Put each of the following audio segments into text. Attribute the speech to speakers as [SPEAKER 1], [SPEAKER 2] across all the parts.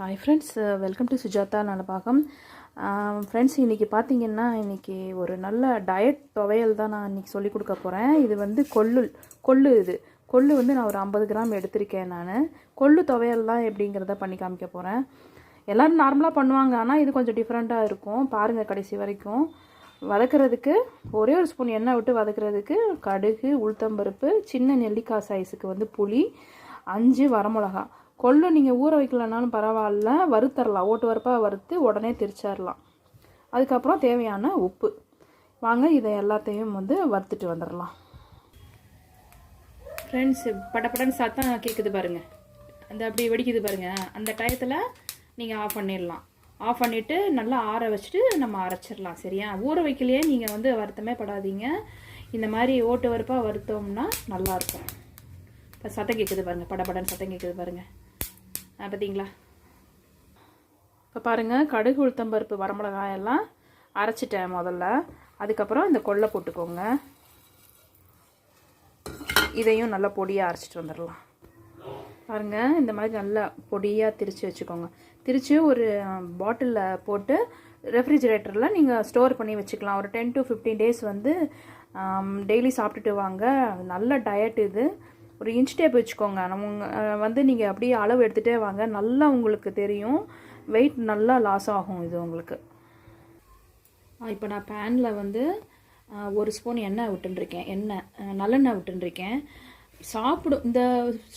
[SPEAKER 1] Hi friends, welcome to Sujatha Nalabagam. Friends, இன்றைக்கி பார்த்தீங்கன்னா இன்றைக்கி ஒரு நல்ல டயட் துவையல் தான் நான் இன்றைக்கி சொல்லிக் கொடுக்க போகிறேன். இது வந்து கொள்ளு வந்து நான் ஒரு 50 கிராம் எடுத்திருக்கேன். நான் கொள்ளு துவையல் தான் எப்படிங்கிறத பண்ணி காமிக்க போகிறேன். எல்லோரும் நார்மலாக பண்ணுவாங்க, ஆனால் இது கொஞ்சம் டிஃப்ரெண்ட்டாக இருக்கும். பாருங்கள் கடைசி வரைக்கும். வதக்கிறதுக்கு ஒரே ஒரு ஸ்பூன் எண்ணெய் விட்டு வதக்கிறதுக்கு கடுகு, உளுத்தம்பருப்பு, சின்ன நெல்லிக்காய் சைஸுக்கு வந்து புளி, 5 வரமிளகா. கொள்ளு நீங்கள் ஊற வைக்கலனாலும் பரவாயில்ல, வறுத்தரலாம். ஓட்டு வறுப்பாக வறுத்து உடனே திரிச்சிடலாம். அதுக்கப்புறம் தேவையான உப்பு. வாங்க இதை எல்லாத்தையும் வந்து வறுத்துட்டு வந்துடலாம். ஃப்ரெண்ட்ஸ், படப்படன்னு சத்தம் கேட்குது பாருங்கள், அந்த அப்படி வெடிக்குது பாருங்கள். அந்த டயத்தில் நீங்கள் ஆஃப் பண்ணிடலாம். ஆஃப் பண்ணிவிட்டு நல்லா ஆற வச்சுட்டு நம்ம அரைச்சிடலாம். சரியா? ஊற வைக்கலையே நீங்கள் வந்து வருத்தமே படாதீங்க. இந்த மாதிரி ஓட்டு வறுப்பாக வறுத்தோம்னா நல்லாயிருக்கும். இப்போ சத்தம் கேட்குது பாருங்கள், படப்படன்னு சத்தம் கேட்குது பாருங்கள். பார்த்தீங்களா? இப்போ பாருங்கள், கடுகு, உளுத்தம்பருப்பு, வரமிளகாயெல்லாம் அரைச்சிட்டேன் முதல்ல. அதுக்கப்புறம் இந்த கொள்ளை போட்டுக்கோங்க. இதையும் நல்லா பொடியாக அரைச்சிட்டு வந்துடலாம். பாருங்கள், இந்த மாதிரி நல்லா பொடியாக திரித்து வச்சுக்கோங்க. திரித்து ஒரு பாட்டிலில் போட்டு ரெஃப்ரிஜிரேட்டரில் நீங்கள் ஸ்டோர் பண்ணி வச்சுக்கலாம். ஒரு 10 to 15 டேஸ் வந்து டெய்லி சாப்பிட்டுட்டு வாங்க. நல்ல டயட் இது. ஒரு இன்ச் டேப் வச்சுக்கோங்க. நம்ம வந்து நீங்கள் அப்படியே அளவு எடுத்துகிட்டே வாங்க. நல்லா உங்களுக்கு தெரியும், வெயிட் நல்லா லாஸ் ஆகும் இது உங்களுக்கு. இப்போ நான் பேனில் வந்து 1 ஸ்பூன் எண்ணெய் விட்டுருக்கேன். நல்லெண்ணெய் விட்டுருக்கேன். இந்த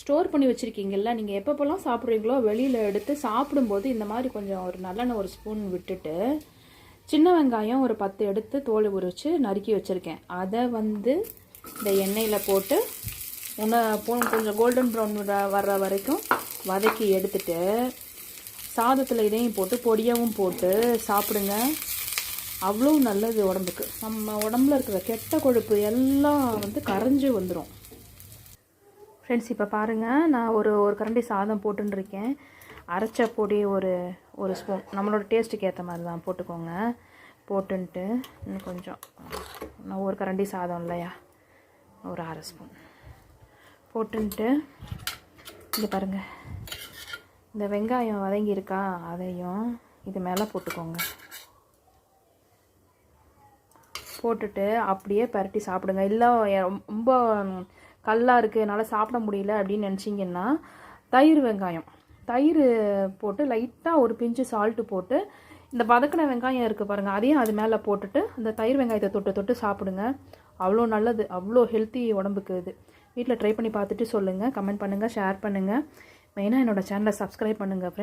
[SPEAKER 1] ஸ்டோர் பண்ணி வச்சுருக்கீங்கல்ல, நீங்கள் எப்பப்போலாம் சாப்பிட்றீங்களோ வெளியில் எடுத்து சாப்பிடும்போது இந்த மாதிரி கொஞ்சம் ஒரு நல்லெண்ணெய் 1 ஸ்பூன் விட்டுட்டு, சின்ன வெங்காயம் ஒரு 10 எடுத்து தோல் உரித்து நறுக்கி வச்சுருக்கேன். அதை வந்து இந்த எண்ணெயில் போட்டு கொஞ்சம் கோல்டன் ப்ரௌன் வர்ற வரைக்கும் வதக்கி எடுத்துட்டு, சாதத்தில் இதையும் போட்டு பொடியாகவும் போட்டு சாப்பிடுங்க. அவ்வளோ நல்லது உடம்புக்கு. நம்ம உடம்புல இருக்கிற கெட்ட கொழுப்பு எல்லாம் வந்து கரைஞ்சி வந்துடும். ஃப்ரெண்ட்ஸ், இப்போ பாருங்கள், நான் ஒரு கரண்டி சாதம் போட்டுருக்கேன். அரைச்ச பொடி ஒரு ஸ்பூன், நம்மளோட டேஸ்ட்டுக்கு ஏற்ற மாதிரி தான் போட்டுக்கோங்க. போட்டுன்ட்டு இன்னும் கொஞ்சம், நான் ஒரு கரண்டி சாதம் இல்லையா, ஒரு 1/2 ஸ்பூன் போட்டுன்ட்டு, இங்கே பாருங்கள், இந்த வெங்காயம் வதங்கியிருக்கா, அதையும் இது மேலே போட்டுக்கோங்க. போட்டுட்டு அப்படியே பரட்டி சாப்பிடுங்க. இல்லை ரொம்ப கல்லாக இருக்குது, என்னால் சாப்பிட முடியல அப்படின்னு நினச்சிங்கன்னா, தயிர் போட்டு லைட்டாக ஒரு பிஞ்சு சால்ட்டு போட்டு, இந்த வதக்கின வெங்காயம் இருக்குது பாருங்கள், அதையும் அது மேலே போட்டுட்டு அந்த தயிர் வெங்காயத்தை தொட்டு சாப்பிடுங்க. அவ்வளோ நல்லது, அவ்வளோ ஹெல்த்தி உடம்புக்கு இது. வீட்டில் ட்ரை பண்ணி பார்த்துட்டு சொல்லுங்கள், கமெண்ட் பண்ணுங்கள், ஷேர் பண்ணுங்கள். மெயினாக என்னோடய சேனலை சப்ஸ்கிரைப் பண்ணுங்கள் ஃப்ரெண்ட்ஸ்.